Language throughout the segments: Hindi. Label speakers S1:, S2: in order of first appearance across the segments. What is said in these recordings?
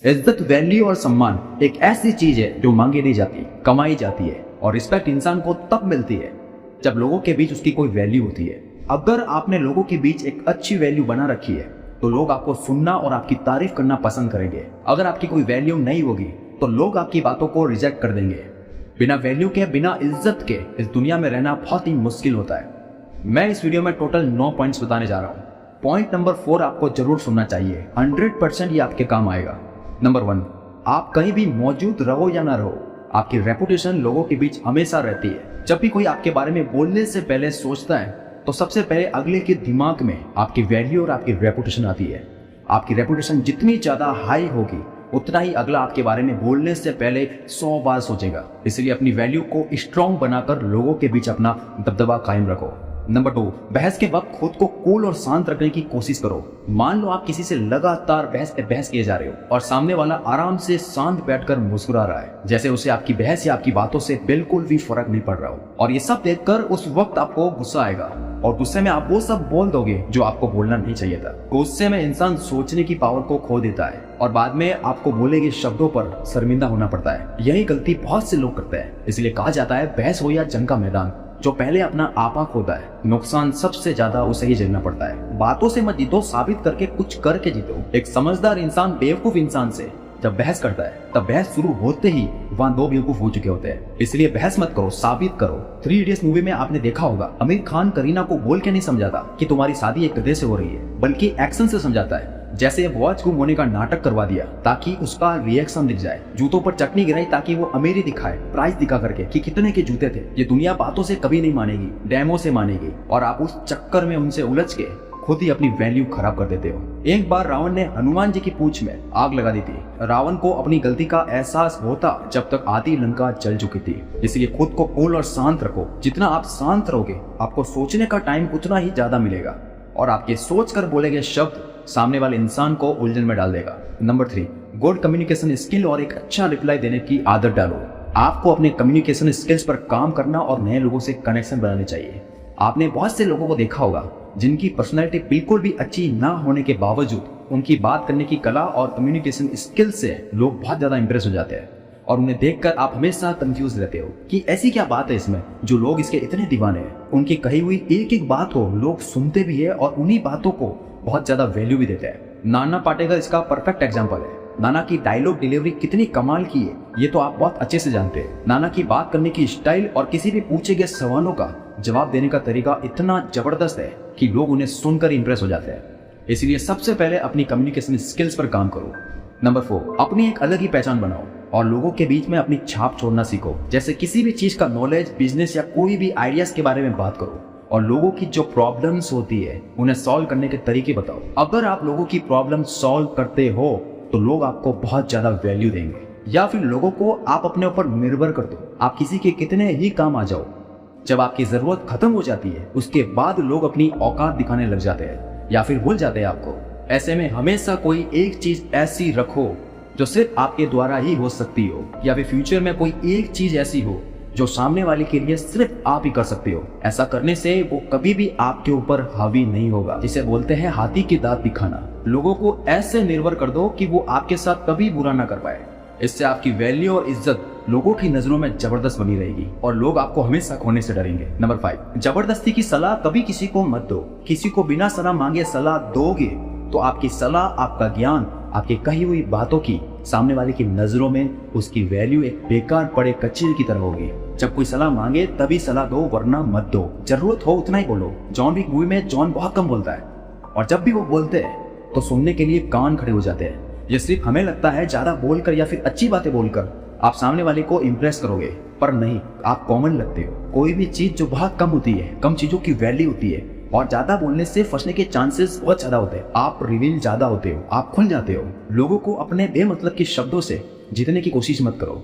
S1: इज्जत, वैल्यू और सम्मान एक ऐसी चीज है जो मांगी नहीं जाती, कमाई जाती है। और रिस्पेक्ट इंसान को तब मिलती है जब लोगों के बीच उसकी कोई वैल्यू होती है। अगर आपने लोगों के बीच एक अच्छी वैल्यू बना रखी है तो लोग आपको सुनना और आपकी तारीफ करना पसंद करेंगे। अगर आपकी कोई वैल्यू नहीं होगी तो लोग आपकी बातों को रिजेक्ट कर देंगे। बिना वैल्यू के, बिना इज्जत के इस दुनिया में रहना बहुत ही मुश्किल होता है। मैं इस वीडियो में टोटल 9 पॉइंट्स बताने जा रहा हूँ। पॉइंट नंबर 4 आपको जरूर सुनना चाहिए, 100% ये आपके काम आएगा। नंबर 1, आप कहीं भी मौजूद रहो या ना रहो, आपकी रेपुटेशन लोगों के बीच हमेशा रहती है। जब भी कोई आपके बारे में बोलने से पहले सोचता है तो सबसे पहले अगले के दिमाग में आपकी वैल्यू और आपकी रेपुटेशन आती है। आपकी रेपुटेशन जितनी ज्यादा हाई होगी उतना ही अगला आपके बारे में बोलने से पहले 100 बार सोचेगा। इसलिए अपनी वैल्यू को स्ट्रॉन्ग बनाकर लोगों के बीच अपना दबदबा कायम रखो। नंबर 2, बहस के वक्त खुद को कूल और शांत रखने की कोशिश करो। मान लो आप किसी से लगातार बहस पे बहस किए जा रहे हो और सामने वाला आराम से शांत बैठकर मुस्कुरा रहा है, जैसे उसे आपकी बहस या आपकी बातों से बिल्कुल भी फर्क नहीं पड़ रहा हो। और ये सब देखकर उस वक्त आपको गुस्सा आएगा और गुस्से में आप वो सब बोल दोगे जो आपको बोलना नहीं चाहिए था। गुस्से में इंसान सोचने की पावर को खो देता है और बाद में आपको बोले गए शब्दों पर शर्मिंदा होना पड़ता है। यही गलती बहुत से लोग करते हैं। इसलिए कहा जाता है, बहस हो या जंग का मैदान, जो पहले अपना आपा खोता है नुकसान सबसे ज्यादा उसे ही झेलना पड़ता है। बातों से मत जीतो, साबित करके कुछ करके जीतो। एक समझदार इंसान बेवकूफ इंसान से जब बहस करता है तब बहस शुरू होते ही वहाँ 2 बेवकूफ हो चुके होते हैं। इसलिए बहस मत करो, साबित करो। 3 इडियट्स मूवी में आपने देखा होगा, आमिर खान करीना को बोल के नहीं समझाता कि तुम्हारी शादी एक गधे से हो रही है, बल्कि एक्शन से समझाता है। जैसे वॉच गुम होने का नाटक करवा दिया ताकि उसका रिएक्शन दिख जाए, जूतों पर चटनी गिराई ताकि वो अमीरी दिखाए, प्राइस दिखा करके कि कितने के जूते थे। ये दुनिया बातों से कभी नहीं मानेगी, डेमो से मानेगी। और आप उस चक्कर में उनसे उलझ के खुद ही अपनी वैल्यू खराब कर देते हो। एक बार रावण ने हनुमान जी की पूंछ में आग लगा दी थी। रावण को अपनी गलती का एहसास होता जब तक आधी लंका जल चुकी थी। इसलिए खुद को कूल और शांत रखो। जितना आप शांत रहोगे आपको सोचने का टाइम उतना ही ज्यादा मिलेगा और आपके सोच कर बोले गए शब्द सामने वाले इंसान को उलझन में डाल देगा। नंबर 3, गुड कम्युनिकेशन स्किल और एक अच्छा रिप्लाई देने की आदत डालो। आपको अपने कम्युनिकेशन स्किल्स पर काम करना और नए लोगों से कनेक्शन बनाने चाहिए। आपने बहुत से लोगों को देखा होगा जिनकी पर्सनैलिटी बिल्कुल भी अच्छी ना होने के बावजूद उनकी बात करने की कला और कम्युनिकेशन स्किल से लोग बहुत ज्यादा इंप्रेस हो जाते हैं और उन्हें देखकर आप हमेशा कंफ्यूज रहते हो कि ऐसी क्या बात है इसमें जो लोग इसके इतने दीवाने हैं। उनकी कही हुई एक एक बात को लोग सुनते भी है और उन्हीं बातों को बहुत ज्यादा वैल्यू भी देते हैं। नाना पाटेकर इसका परफेक्ट एग्जांपल है। नाना की डायलॉग डिलीवरी कितनी कमाल की है ये तो आप बहुत अच्छे से जानते हैं। नाना की बात करने की स्टाइल और किसी भी पूछे गए सवालों का जवाब देने का तरीका इतना जबरदस्त है कि लोग उन्हें सुनकर इंप्रेस हो जाते हैं। इसलिए सबसे पहले अपनी कम्युनिकेशन स्किल्स पर काम करो। नंबर 4, अपनी एक अलग ही पहचान बनाओ और लोगों के बीच में अपनी छाप छोड़ना सीखो। जैसे किसी भी चीज का नॉलेज, बिजनेस या कोई भी आइडियाज के बारे में बात करो और लोगों की जो प्रॉब्लम्स होती है उन्हें सॉल्व करने के तरीके बताओ। अगर आप लोगों की प्रॉब्लम सॉल्व करते हो तो लोग आपको बहुत ज्यादा वैल्यू देंगे। या फिर लोगों को आप अपने ऊपर निर्भर कर दो। आप किसी के कितने ही काम आ जाओ, जब आपकी जरूरत खत्म हो जाती है उसके बाद लोग अपनी औकात दिखाने लग जाते हैं या फिर भूल जाते हैं आपको। ऐसे में हमेशा कोई एक चीज ऐसी रखो जो सिर्फ आपके द्वारा ही हो सकती हो, या फिर फ्यूचर में कोई एक चीज ऐसी हो जो सामने वाले के लिए सिर्फ आप ही कर सकते हो। ऐसा करने से वो कभी भी आपके ऊपर हावी नहीं होगा, जिसे बोलते हैं हाथी की दांत दिखाना। लोगों को ऐसे निर्भर कर दो कि वो आपके साथ कभी बुरा ना कर पाए। इससे आपकी वैल्यू और इज्जत लोगों की नजरों में जबरदस्त बनी रहेगी और लोग आपको हमेशा खोने से डरेंगे। नंबर 5, जबरदस्ती की सलाह कभी किसी को मत दो। किसी को बिना सलाह मांगे सलाह दोगे तो आपकी सलाह, आपका ज्ञान, आपकी कही हुई बातों की सामने वाले की नजरों में उसकी वैल्यू एक बेकार पड़े कचरे की तरह होगी। जब कोई सलाह मांगे तभी सलाह दो, वरना मत दो। जरूरत हो उतना ही बोलो। जॉन विक मूवी में जॉन बहुत कम बोलता है और जब भी वो बोलते हैं तो सुनने के लिए कान खड़े हो जाते हैं। ये सिर्फ हमें लगता है ज्यादा बोलकर या फिर अच्छी बातें बोलकर आप सामने वाले को इम्प्रेस करोगे, पर नहीं, आप कॉमन लगते हो। कोई भी चीज जो बहुत कम होती है, कम चीजों की वैल्यू होती है और ज्यादा बोलने से फंसने के चांसेस बहुत ज्यादा होते हैं। आप रिवील ज्यादा होते हो, आप खुल जाते हो। लोगों को अपने बेमतलब के शब्दों से जीतने की कोशिश मत करो।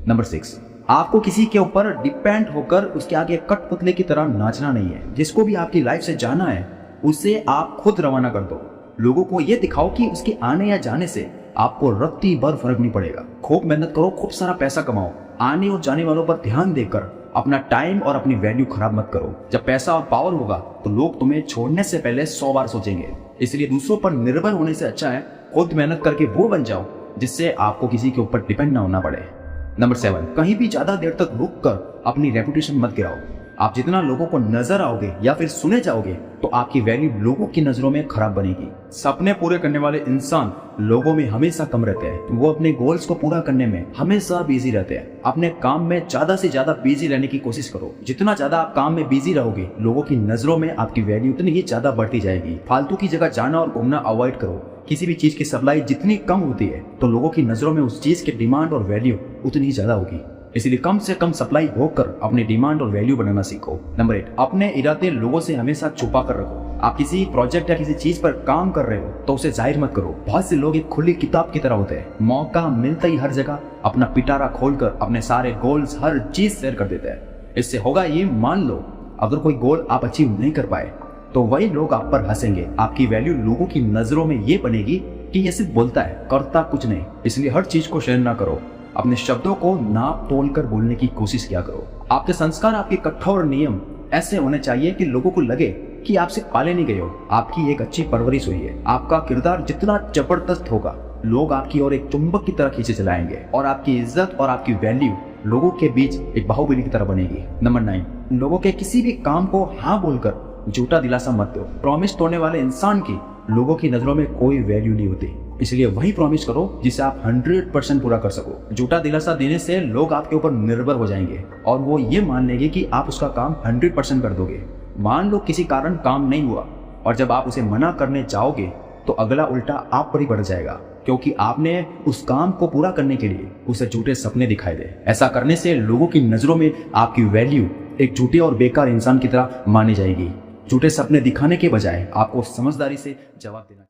S1: नंबर 6, आपको किसी के ऊपर डिपेंड होकर उसके आगे कठपुतले की तरह नाचना नहीं है। जिसको भी आपकी लाइफ से जाना है उसे आप खुद रवाना कर दो। लोगों को ये दिखाओ कि उसके आने या जाने से आपको रत्ती भर फर्क नहीं पड़ेगा। खूब मेहनत करो, खूब सारा पैसा कमाओ। आने और जाने वालों पर ध्यान देकर अपना टाइम और अपनी वैल्यू खराब मत करो। जब पैसा और पावर होगा तो लोग तुम्हें छोड़ने से पहले 100 बार सोचेंगे। इसलिए दूसरों पर निर्भर होने से अच्छा है खुद मेहनत करके वो बन जाओ जिससे आपको किसी के ऊपर डिपेंड ना होना पड़े। नंबर 7, कहीं भी ज्यादा देर तक रुक कर अपनी रेपुटेशन मत गिराओ। आप जितना लोगों को नजर आओगे या फिर सुने जाओगे तो आपकी वैल्यू लोगों की नजरों में खराब बनेगी। सपने पूरे करने वाले इंसान लोगों में हमेशा कम रहते हैं। वो अपने गोल्स को पूरा करने में हमेशा बिजी रहते हैं। अपने काम में ज्यादा से ज्यादा बिजी रहने की कोशिश करो। जितना ज्यादा आप काम में बिजी रहोगे लोगों की नजरों में आपकी वैल्यू उतनी ही ज्यादा बढ़ती जाएगी। फालतू की जगह जाना और घूमना अवॉइड करो। किसी भी चीज की सप्लाई जितनी कम होती है तो लोगों की नजरों में उस चीज की डिमांड और वैल्यू उतनी ही ज्यादा होगी। इसलिए कम से कम सप्लाई होकर अपनी डिमांड और वैल्यू बनाना सीखो। नंबर 8, अपने इरादे लोगों से हमेशा छुपा कर रखो। आप किसी प्रोजेक्ट या किसी चीज पर काम कर रहे हो तो उसे जाहिर मत करो। बहुत से लोग एक खुली किताब की तरह होते हैं। मौका मिलता ही हर जगह अपना पिटारा खोलकर अपने सारे गोल्स हर चीज शेयर कर देते हैं। इससे होगा ये, मान लो अगर कोई गोल आप अचीव नहीं कर पाए तो वही लोग आप पर हंसेंगे। आपकी वैल्यू लोगों की नजरों में ये बनेगी कि ये सिर्फ बोलता है, करता कुछ नहीं। इसलिए हर चीज को शेयर ना करो। अपने शब्दों को नाप तोल कर बोलने की कोशिश किया करो। आपके संस्कार, आपके कठोर नियम ऐसे होने चाहिए कि लोगों को लगे कि आपसे पाले नहीं गए हो, आपकी एक अच्छी परवरिश हुई है। आपका किरदार जितना जबरदस्त होगा लोग आपकी ओर एक चुंबक की तरह खींचे चलाएंगे और आपकी इज्जत और आपकी वैल्यू लोगों के बीच एक बाहुबली की तरह बनेगी। नंबर 9, लोगों के किसी भी काम को हाँ बोलकर झूठा दिलासा मत दो। प्रॉमिस तोड़ने वाले इंसान की लोगों की नजरों में कोई वैल्यू नहीं होती। इसलिए वही प्रॉमिस करो जिसे आप 100% पूरा कर सको। झूठा दिलासा देने से लोग आपके ऊपर निर्भर हो जाएंगे और वो ये मान लेंगे कि आप उसका काम 100% कर दोगे। मान लो किसी कारण काम नहीं हुआ और जब आप उसे मना करने जाओगे तो अगला उल्टा आप पर ही बढ़ जाएगा, क्योंकि आपने उस काम को पूरा करने के लिए उसे झूठे सपने दिखाए थे। ऐसा करने से लोगों की नजरों में आपकी वैल्यू एक झूठे और बेकार इंसान की तरह मानी जाएगी। झूठे सपने दिखाने के बजाय आपको समझदारी से जवाब देना